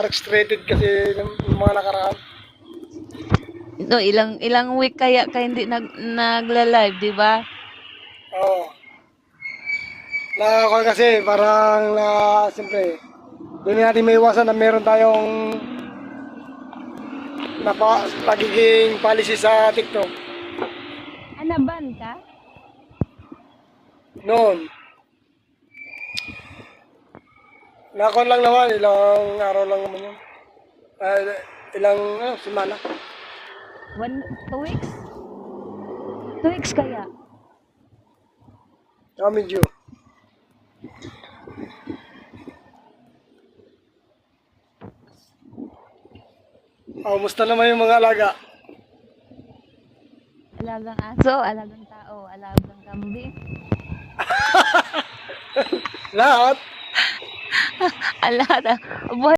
restricted kasi ng mga nakaraan. No, ilang week kaya hindi nagla-live, di ba? Oo. Nakakol kasi parang na siyempre hindi natin may iwasan na meron tayong pagiging policy sa TikTok Anaban ka? noon. Nakakon lang naman, ilang araw lang naman yun. Ilang semana. 2 weeks? 2 weeks kaya? Medyo. Musta naman yung mga alaga? Alagang aso, alagang tao, alagang kambing. Lahat. Ala, buhay